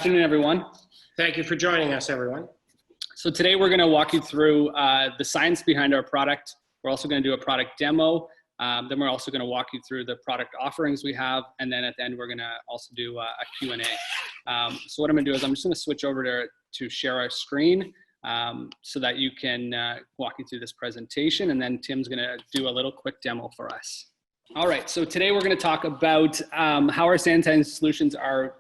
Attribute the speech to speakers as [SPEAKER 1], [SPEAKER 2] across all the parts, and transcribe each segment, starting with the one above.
[SPEAKER 1] Good afternoon, everyone.
[SPEAKER 2] Thank you for joining us, everyone.
[SPEAKER 1] So today we're going to walk you through the science behind our product. We're also going to do a product demo. Then we're also going to walk you through the product offerings we have. And then at the end, we're going to also do a Q&A. So what I'm going to do is I'm just going to switch over to share our screen so that you can walk you through this presentation. And then Tim's going to do a little quick demo for us. All right, so today we're going to talk about how our sanitizing solutions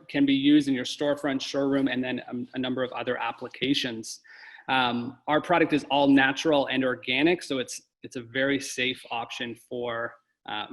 [SPEAKER 1] can be used in your storefront, showroom, and then a number of other applications. Our product is all natural and organic, so it's a very safe option for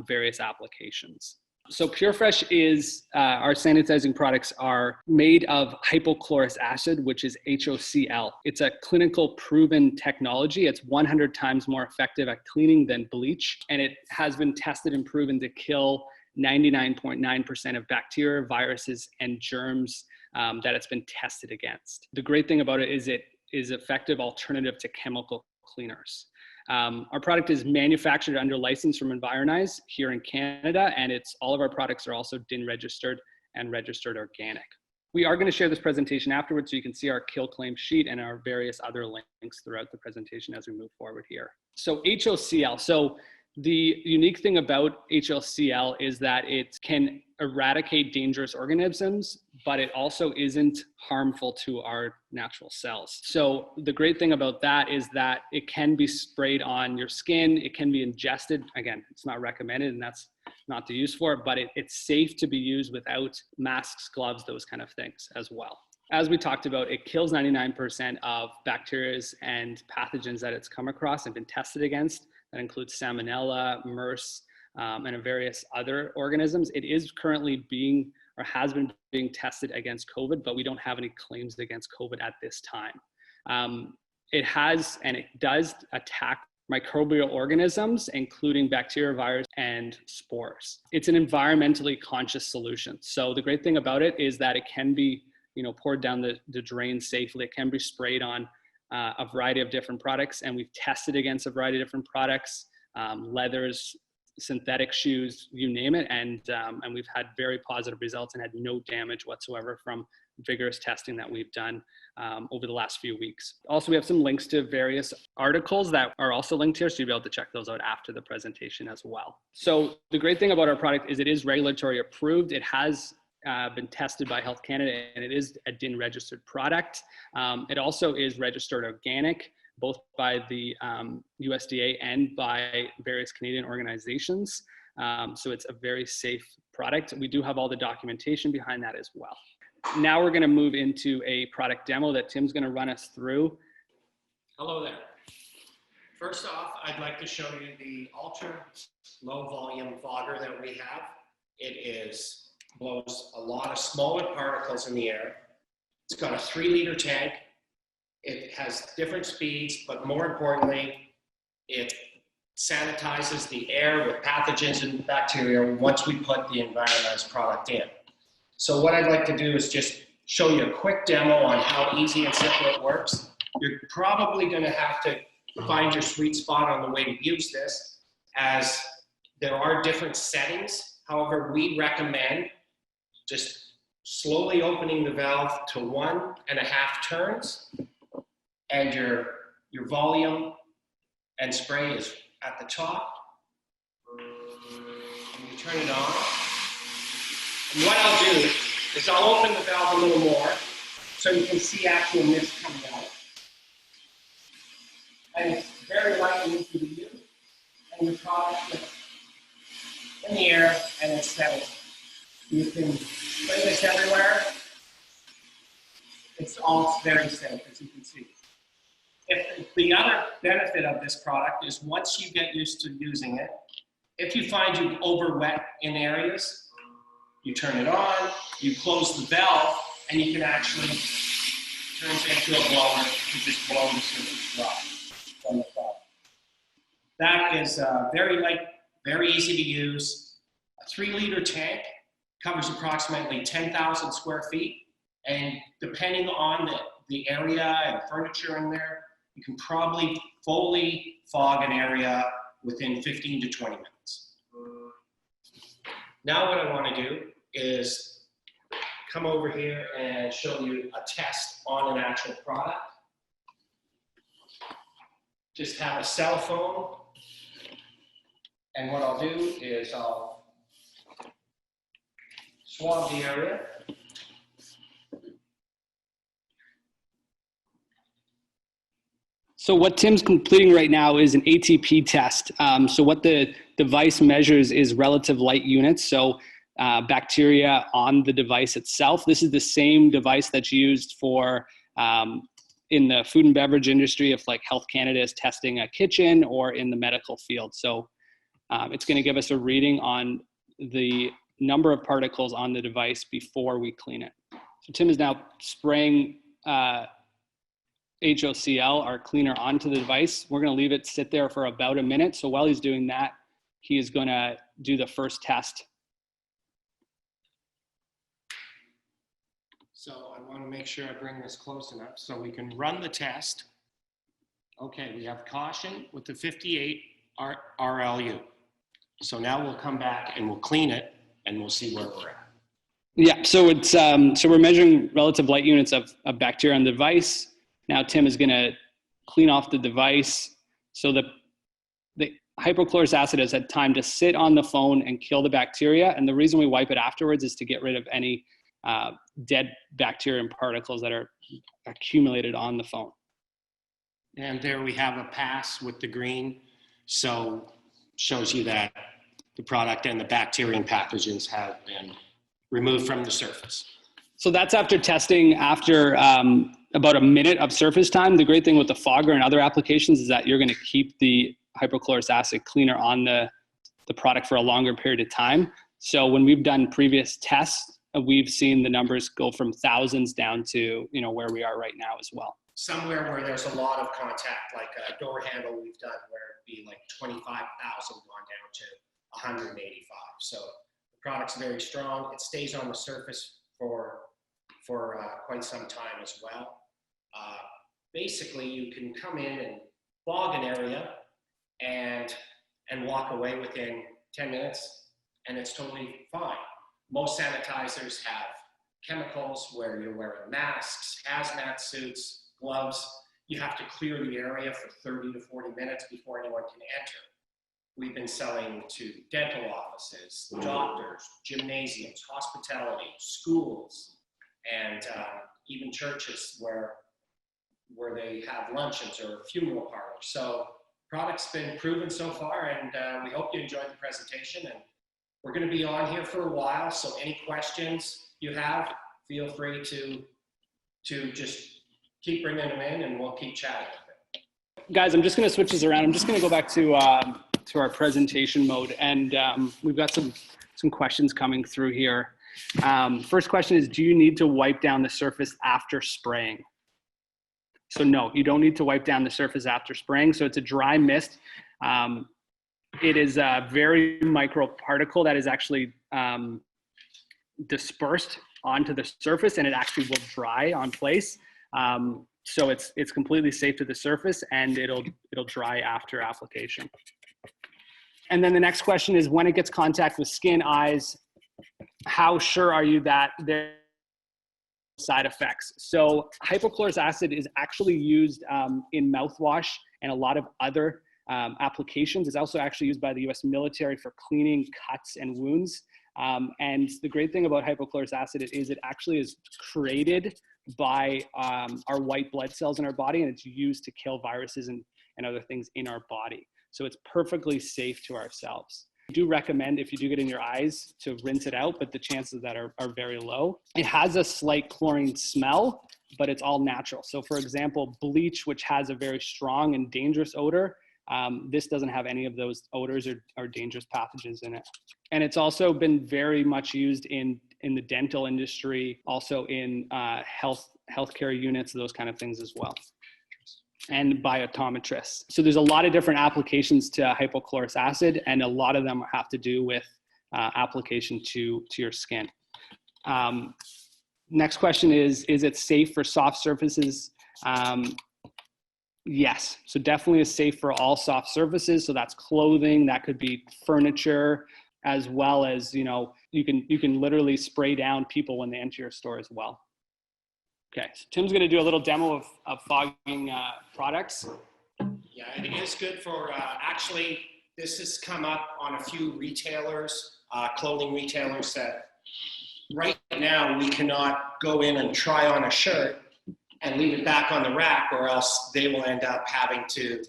[SPEAKER 1] various applications. So PureFresh is, our sanitizing products are made of hypochlorous acid, which is HOCl. It's a clinical proven technology. It's 100 times more effective at cleaning than bleach. And it has been tested and proven to kill 99.9% of bacteria, viruses, and germs that it's been tested against. The great thing about it is it is an effective alternative to chemical cleaners. Our product is manufactured under license from Environize here in Canada, and all of our products are also DIN registered and registered organic. We are going to share this presentation afterwards so you can see our kill claim sheet and our various other links throughout the presentation as we move forward here. So HOCl. So the unique thing about HOCl is that it can eradicate dangerous organisms, but it also isn't harmful to our natural cells. So the great thing about that is that it can be sprayed on your skin. It can be ingested. Again, it's not recommended, and that's not the use for it, but it's safe to be used without masks, gloves, those kind of things as well. As we talked about, it kills 99% of bacteria and pathogens that it's come across and been tested against. That includes Salmonella, MERS, and various other organisms. It is currently being, or has been being tested against COVID, but we don't have any claims against COVID at this time. It has, and it does attack microbial organisms, including bacteria, virus, and spores. It's an environmentally conscious solution. So the great thing about it is that it can be, poured down the drain safely. It can be sprayed on a variety of different products, and we've tested against a variety of different products, leathers, synthetic shoes, you name it, and we've had very positive results and had no damage whatsoever from vigorous testing that we've done over the last few weeks. Also, we have some links to various articles that are also linked here, so you'll be able to check those out after the presentation as well. So the great thing about our product is it is regulatory approved. It has been tested by Health Canada, and it is a DIN registered product. It also is registered organic, both by the USDA and by various Canadian organizations. So it's a very safe product. We do have all the documentation behind that as well. Now we're going to move into a product demo that Tim's going to run us through.
[SPEAKER 2] Hello there. First off, I'd like to show you the ultra low volume fogger that we have. It blows a lot of smaller particles in the air. It's got a 3-liter tank. It has different speeds, but more importantly, it sanitizes the air with pathogens and bacteria once we put the Environize product in. So what I'd like to do is just show you a quick demo on how easy and simple it works. You're probably going to have to find your sweet spot on the way to use this, as there are different settings. However, we recommend just slowly opening the valve to 1.5 turns, and your volume and spray is at the top. And you turn it on. And what I'll do is I'll open the valve a little more so you can see actual mist coming out. And it's very light and easy to use. And the product is in the air and it's settled. You can spray this everywhere. It's all very safe, as you can see. If the other benefit of this product is once you get used to using it, if you find you over wet in areas, you turn it on, you close the valve, and you can actually turn it into a blower to just blow the surface drop from the valve. That is very light, very easy to use. A 3-liter tank covers approximately 10,000 square feet, and depending on the area and furniture in there, you can probably fully fog an area within 15 to 20 minutes. Now what I want to do is come over here and show you a test on an actual product. Just have a cell phone, and what I'll do is I'll swab the area.
[SPEAKER 1] So what Tim's completing right now is an ATP test. So what the device measures is relative light units. So bacteria on the device itself. This is the same device that's used for in the food and beverage industry if like Health Canada is testing a kitchen, or in the medical field. So it's going to give us a reading on the number of particles on the device before we clean it. So Tim is now spraying HOCl, our cleaner, onto the device. We're going to leave it sit there for about a minute. So while he's doing that, he is going to do the first test.
[SPEAKER 2] So I want to make sure I bring this close enough so we can run the test. Okay, we have caution with the 58 RLU. So now we'll come back and we'll clean it and we'll see where we're at.
[SPEAKER 1] Yeah, so it's so we're measuring relative light units of bacteria on the device. Now Tim is going to clean off the device so the hypochlorous acid has had time to sit on the phone and kill the bacteria. And the reason we wipe it afterwards is to get rid of any dead bacteria and particles that are accumulated on the phone.
[SPEAKER 2] And there we have a pass with the green. So shows you that the product and the bacteria and pathogens have been removed from the surface.
[SPEAKER 1] So that's after testing after about a minute of surface time. The great thing with the fogger and other applications is that you're going to keep the hypochlorous acid cleaner on the product for a longer period of time. So when we've done previous tests, we've seen the numbers go from thousands down to, you know, where we are right now as well.
[SPEAKER 2] Somewhere where there's a lot of contact, like a door handle we've done where it'd be like 25,000 gone down to 185. So the product's very strong. It stays on the surface for quite some time as well. Basically, you can come in and fog an area and walk away within 10 minutes, and it's totally fine. Most sanitizers have chemicals where you're wearing masks, hazmat suits, gloves. You have to clear the area for 30 to 40 minutes before anyone can enter. We've been selling to dental offices, doctors, gymnasiums, hospitality, schools, and even churches where they have luncheons or funeral parlors. So product's been proven so far, and we hope you enjoyed the presentation. And we're going to be on here for a while, so any questions you have, feel free to just keep bringing them in, and we'll keep chatting with it.
[SPEAKER 1] Guys, I'm just going to switch this around. I'm just going to go back to our presentation mode, and we've got some questions coming through here. First question is, do you need to wipe down the surface after spraying? So no, you don't need to wipe down the surface after spraying. So it's a dry mist. It is a very micro particle that is actually dispersed onto the surface, and it actually will dry on place. So it's completely safe to the surface, and it'll dry after application. And then the next question is, when it gets contact with skin, eyes, how sure are you that there are side effects? So hypochlorous acid is actually used in mouthwash and a lot of other applications. It's also actually used by the US military for cleaning cuts and wounds. And the great thing about hypochlorous acid is it actually is created by our white blood cells in our body, and it's used to kill viruses and other things in our body. So it's perfectly safe to ourselves. I do recommend, if you do get in your eyes, to rinse it out, but the chances of that are very low. It has a slight chlorine smell, but it's all natural. So for example, bleach, which has a very strong and dangerous odor, this doesn't have any of those odors or dangerous pathogens in it. And it's also been very much used in the dental industry, also in healthcare units, those kind of things as well, and by optometrists. So there's a lot of different applications to hypochlorous acid, and a lot of them have to do with application to your skin. Next question is it safe for soft surfaces? Yes, so definitely is safe for all soft surfaces. So that's clothing, that could be furniture, as well as, you know, you can literally spray down people when they enter your store as well. Okay, so Tim's going to do a little demo of fogging products.
[SPEAKER 2] Yeah, it is good for, actually, this has come up on a few retailers, clothing retailers, that right now we cannot go in and try on a shirt and leave it back on the rack, or else they will end up having to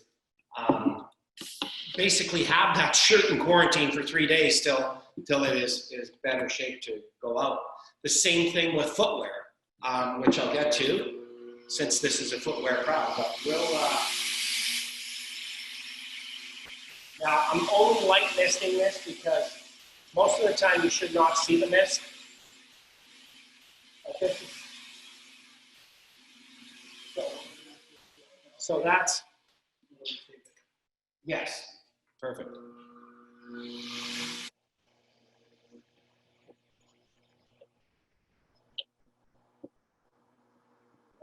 [SPEAKER 2] basically have that shirt in quarantine for 3 days till it is better shape to go out. The same thing with footwear, which I'll get to, since this is a footwear product. But we'll, now, I'm only light misting this because most of the time you should not see the mist. So that's, yes, perfect.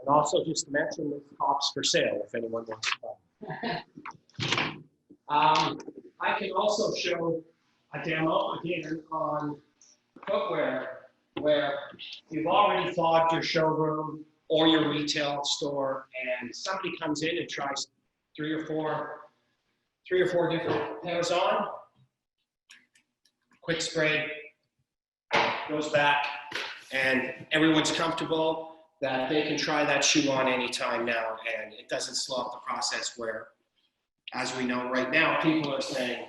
[SPEAKER 2] And also just to mention, this top's for sale if anyone wants to buy. I can also show a demo again on footwear where you've already fogged your showroom or your retail store, and somebody comes in and tries three or four different pairs on. Quick spray, goes back, and everyone's comfortable that they can try that shoe on anytime now, and it doesn't slow up the process where, as we know right now, people are saying,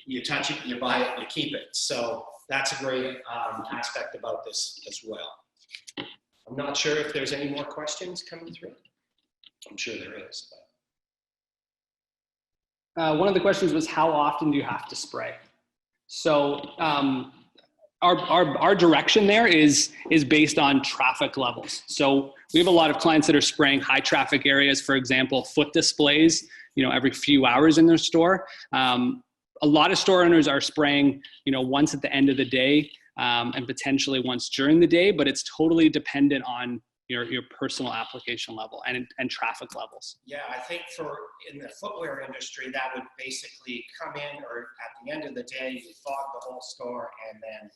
[SPEAKER 2] you touch it, you buy it, you keep it. So that's a great aspect about this as well. I'm not sure if there's any more questions coming through. I'm sure there is.
[SPEAKER 1] One of the questions was, how often do you have to spray? So our direction there is based on traffic levels. So we have a lot of clients that are spraying high traffic areas, for example, foot displays, every few hours in their store. A lot of store owners are spraying, once at the end of the day, and potentially once during the day, but it's totally dependent on your personal application level and traffic levels.
[SPEAKER 2] Yeah, I think in the footwear industry, that would basically come in, or at the end of the day, you fog the whole store, and then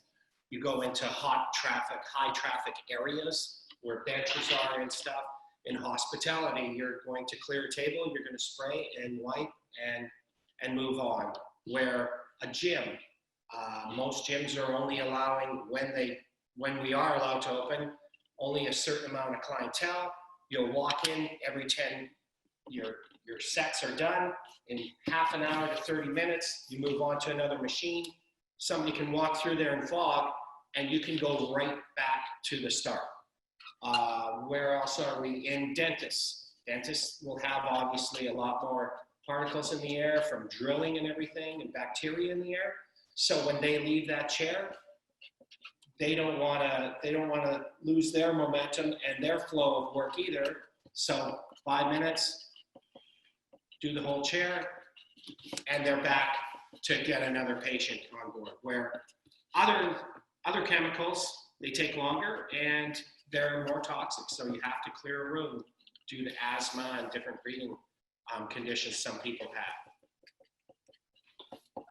[SPEAKER 2] you go into high traffic areas where benches are and stuff. In hospitality, you're going to clear a table, you're going to spray and wipe and move on. Where a gym, most gyms are only allowing, when we are allowed to open, only a certain amount of clientele. You'll walk in every 10, your sets are done. In half an hour to 30 minutes, you move on to another machine. Somebody can walk through there and fog, and you can go right back to the start. Where else are we? In dentists. Dentists will have obviously a lot more particles in the air from drilling and everything, and bacteria in the air. So when they leave that chair, they don't want to lose their momentum and their flow of work either. So 5 minutes, do the whole chair, and they're back to get another patient on board. Where other chemicals, they take longer and they're more toxic. So you have to clear a room due to asthma and different breathing conditions some people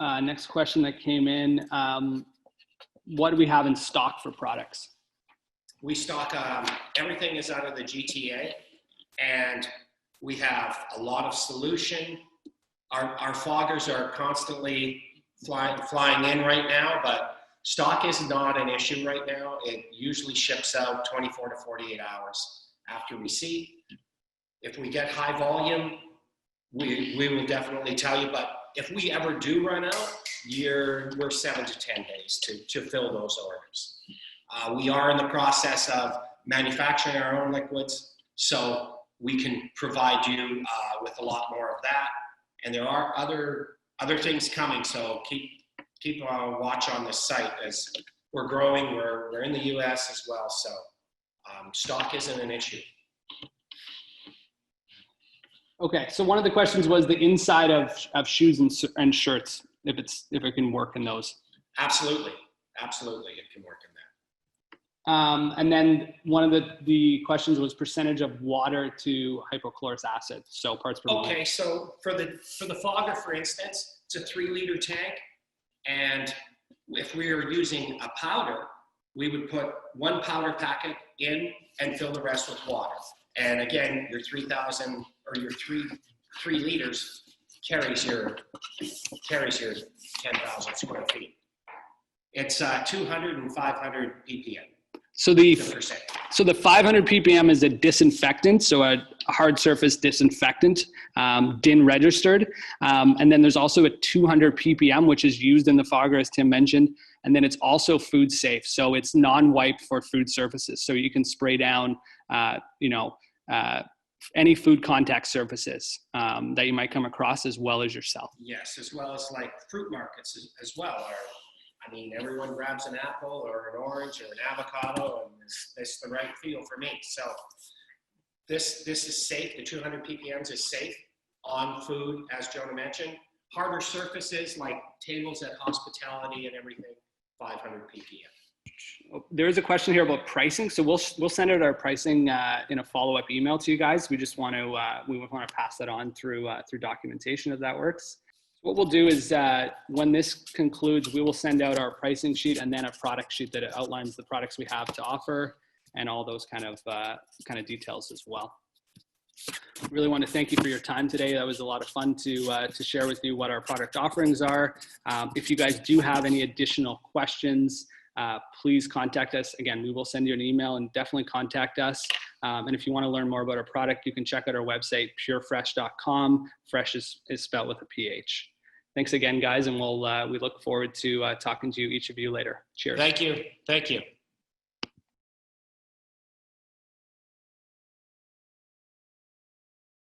[SPEAKER 2] have.
[SPEAKER 1] Next question that came in, what do we have in stock for products?
[SPEAKER 2] We stock, everything is out of the GTA, and we have a lot of solution. Our foggers are constantly flying in right now, but stock is not an issue right now. It usually ships out 24 to 48 hours after receipt. If we get high volume, we will definitely tell you, but if we ever do run out, we're 7 to 10 days to fill those orders. We are in the process of manufacturing our own liquids, so we can provide you with a lot more of that. And there are other things coming, so keep watch on this site as we're growing. We're in the US as well, so stock isn't an issue.
[SPEAKER 1] Okay, so one of the questions was the inside of shoes and shirts, if it can work in those.
[SPEAKER 2] Absolutely, it can work in that.
[SPEAKER 1] And then one of the questions was percentage of water to hypochlorous acid, so parts per million.
[SPEAKER 2] Okay, so for the fogger, for instance, it's a 3-liter tank, and If we were using a powder, we would put one powder packet in and fill the rest with water. And again, your 3,000 or your three liters carries your 10,000 square feet. It's 200 and 500 ppm.
[SPEAKER 1] So the 500 ppm is a disinfectant, so a hard surface disinfectant, DIN registered. And then there's also a 200 ppm, which is used in the fogger, as Tim mentioned. And then it's also food safe, so it's non-wipe for food surfaces. So you can spray down, any food contact surfaces that you might come across, as well as yourself.
[SPEAKER 2] Yes, as well as like fruit markets as well. Everyone grabs an apple or an orange or an avocado, and it's the right feel for me. So this is safe. The 200 ppms is safe on food, as Jonah mentioned. Harder surfaces like tables at hospitality and everything, 500 ppm.
[SPEAKER 1] There is a question here about pricing, so we'll send out our pricing in a follow-up email to you guys. We just want to pass that on through documentation, if that works. What we'll do is when this concludes, we will send out our pricing sheet and then a product sheet that outlines the products we have to offer and all those kind of details as well. Really want to thank you for your time today. That was a lot of fun to share with you what our product offerings are. If you guys do have any additional questions, please contact us. Again, we will send you an email, and definitely contact us. And if you want to learn more about our product, you can check out our website, purefresh.com. Fresh is spelled with a PH. Thanks again, guys, and we look forward to talking to each of you later. Cheers.
[SPEAKER 2] Thank you. Thank you.